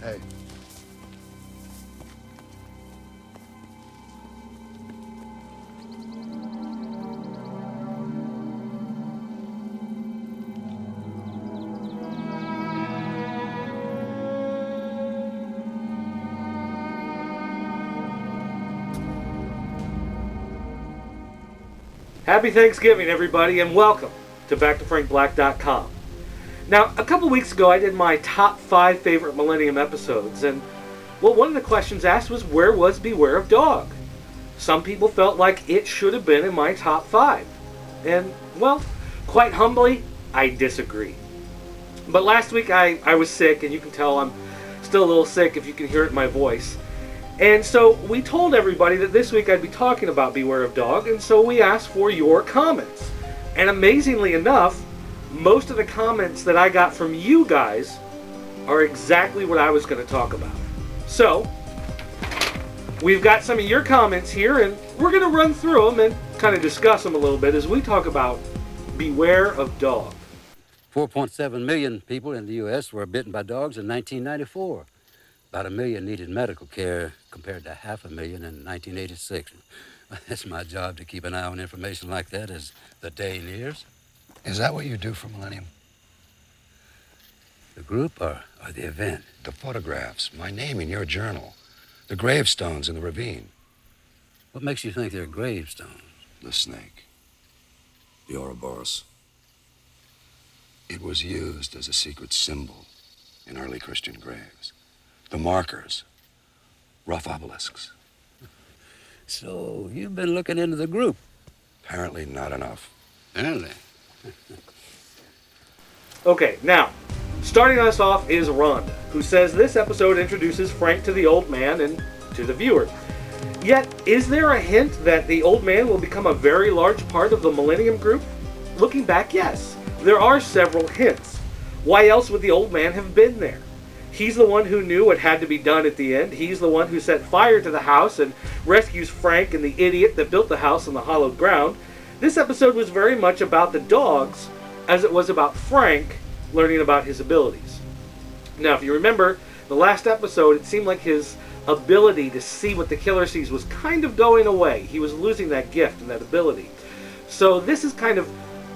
Hey. Happy Thanksgiving, everybody, and welcome to BackToFrankBlack.com. Now, a couple weeks ago, I did my top 5 favorite Millennium episodes, and well, one of the questions asked was, where was Beware of Dog? Some people felt like it should have been in my top 5. And, well, quite humbly, I disagree. But last week, I was sick, and you can tell I'm still a little sick if you can hear it in my voice. And so we told everybody that this week I'd be talking about Beware of Dog, and so we asked for your comments. And amazingly enough, most of the comments that I got from you guys are exactly what I was going to talk about. So, we've got some of your comments here, and we're going to run through them and kind of discuss them a little bit as we talk about Beware of Dog. 4.7 million people in the U.S. were bitten by dogs in 1994. About 1 million needed medical care compared to 500,000 in 1986. It's my job to keep an eye on information like that as the day nears. Is that what you do for Millennium? The group or the event? The photographs, my name in your journal, the gravestones in the ravine. What makes you think they're gravestones? The snake, the Ouroboros. It was used as a secret symbol in early Christian graves. The markers, rough obelisks. So you've been looking into the group? Apparently not enough. Apparently. Okay, now, starting us off is Rhonda, who says this episode introduces Frank to the old man and to the viewer. Yet, is there a hint that the old man will become a very large part of the Millennium group? Looking back, yes. There are several hints. Why else would the old man have been there? He's the one who knew what had to be done at the end. He's the one who set fire to the house and rescues Frank and the idiot that built the house on the hollowed ground. This episode was very much about the dogs as it was about Frank learning about his abilities. Now, if you remember the last episode, it seemed like his ability to see what the killer sees was kind of going away. He was losing that gift and that ability. So this is kind of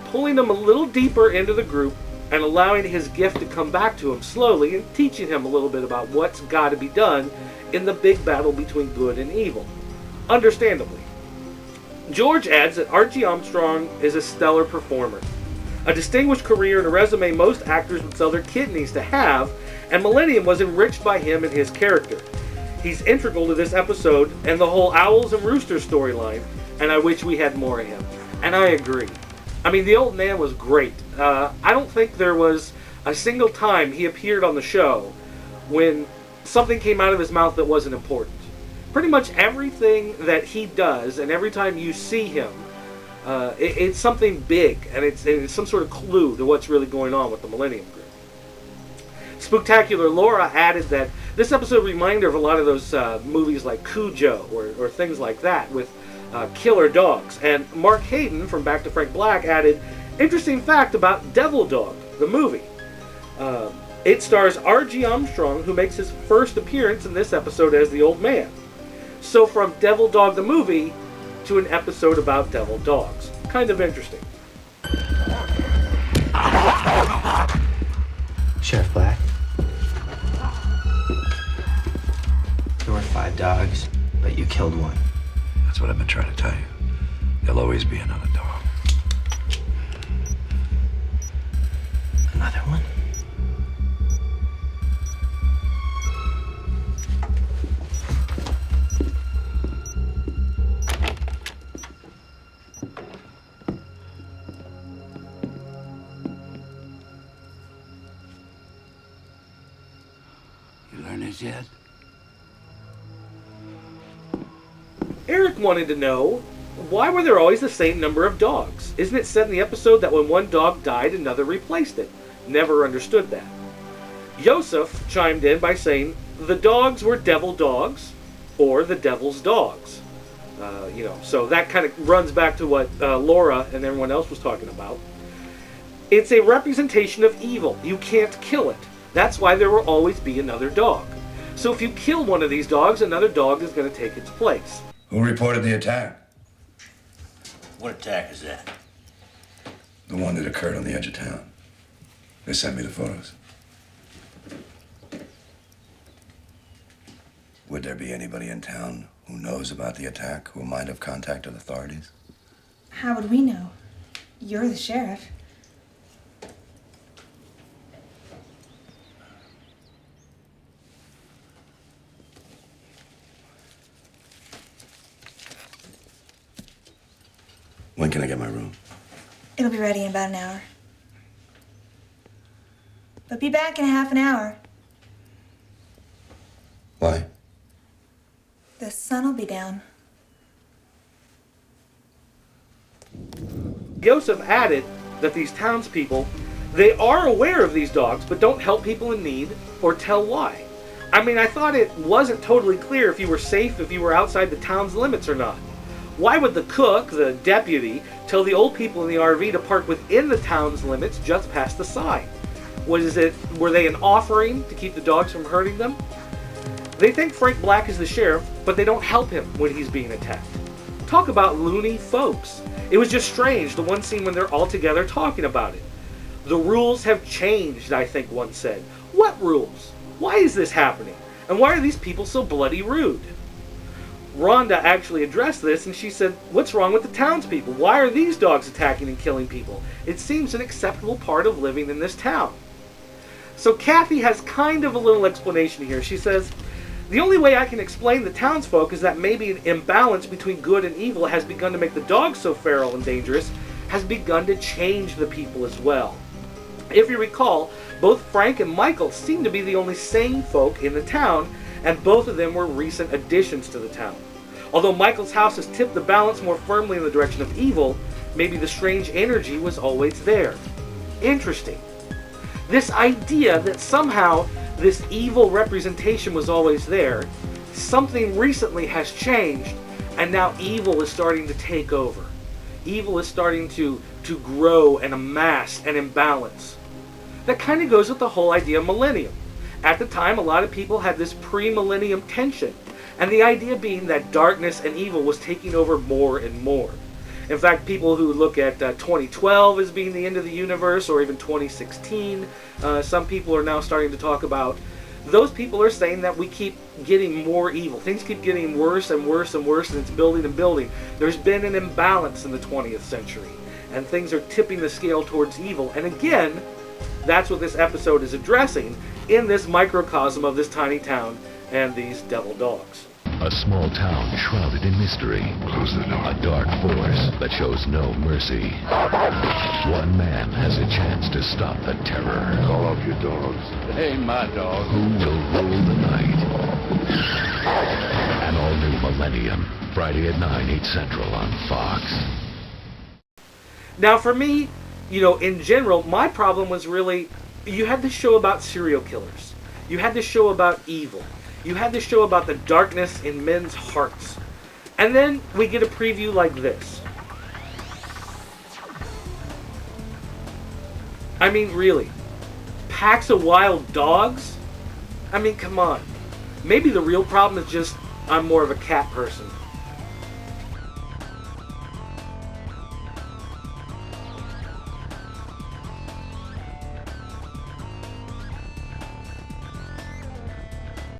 pulling him a little deeper into the group and allowing his gift to come back to him slowly and teaching him a little bit about what's got to be done in the big battle between good and evil. Understandably. George adds that Archie Armstrong is a stellar performer. A distinguished career and a resume most actors would sell their kidneys to have, and Millennium was enriched by him and his character. He's integral to this episode and the whole Owls and Roosters storyline, and I wish we had more of him. And I agree. I mean, the old man was great. I don't think there was a single time he appeared on the show when something came out of his mouth that wasn't important. Pretty much everything that he does, and every time you see him, it's something big, and it's some sort of clue to what's really going on with the Millennium Group. Spooktacular Laura added that this episode reminded her of a lot of those movies like Cujo or things like that with killer dogs. And Mark Hayden from Back to Frank Black added, interesting fact about Devil Dog, the movie. It stars R.G. Armstrong, who makes his first appearance in this episode as the old man. So from Devil Dog the movie to an episode about devil dogs. Kind of interesting. Sheriff Black. There were 5 dogs, but you killed one. That's what I've been trying to tell you. There'll always be another dog. Another one? You learn this yet? Eric wanted to know, why were there always the same number of dogs? Isn't it said in the episode that when one dog died, another replaced it? Never understood that. Yosef chimed in by saying, the dogs were devil dogs, or the devil's dogs. So that kind of runs back to what Laura and everyone else was talking about. It's a representation of evil. You can't kill it. That's why there will always be another dog. So if you kill one of these dogs, another dog is going to take its place. Who reported the attack? What attack is that? The one that occurred on the edge of town. They sent me the photos. Would there be anybody in town who knows about the attack who might have contacted authorities? How would we know? You're the sheriff. When can I get my room? It'll be ready in about an hour. But be back in half an hour. Why? The sun will be down. Joseph added that these townspeople, they are aware of these dogs, but don't help people in need or tell why. I mean, I thought it wasn't totally clear if you were safe if you were outside the town's limits or not. Why would the cook, the deputy, tell the old people in the RV to park within the town's limits just past the sign? Were they an offering to keep the dogs from hurting them? They think Frank Black is the sheriff, but they don't help him when he's being attacked. Talk about loony folks. It was just strange, the one scene when they're all together talking about it. The rules have changed, I think one said. What rules? Why is this happening? And why are these people so bloody rude? Rhonda actually addressed this, and she said, what's wrong with the townspeople? Why are these dogs attacking and killing people? It seems an acceptable part of living in this town. So Kathy has kind of a little explanation here. She says, the only way I can explain the townsfolk is that maybe an imbalance between good and evil has begun to make the dogs so feral and dangerous, has begun to change the people as well. If you recall, both Frank and Michael seem to be the only sane folk in the town, and both of them were recent additions to the town. Although Michael's house has tipped the balance more firmly in the direction of evil, maybe the strange energy was always there. Interesting. This idea that somehow this evil representation was always there, something recently has changed, and now evil is starting to take over. Evil is starting to grow and amass and imbalance. That kind of goes with the whole idea of millennium. At the time, a lot of people had this pre-millennium tension, and the idea being that darkness and evil was taking over more and more. In fact, people who look at 2012 as being the end of the universe, or even 2016, some people are now starting to talk about, those people are saying that we keep getting more evil. Things keep getting worse and worse and worse, and it's building and building. There's been an imbalance in the 20th century, and things are tipping the scale towards evil. And again, that's what this episode is addressing in this microcosm of this tiny town and these devil dogs. A small town shrouded in mystery. Close the door. A dark force that shows no mercy. One man has a chance to stop the terror. Call off your dogs. It ain't my dog. Who will rule the night? An all-new Millennium. Friday at 9, 8 Central on Fox. Now for me, in general, my problem was really, you had this show about serial killers. You had this show about evil. You had this show about the darkness in men's hearts. And then we get a preview like this. I mean, really. Packs of wild dogs? I mean, come on. Maybe the real problem is just I'm more of a cat person.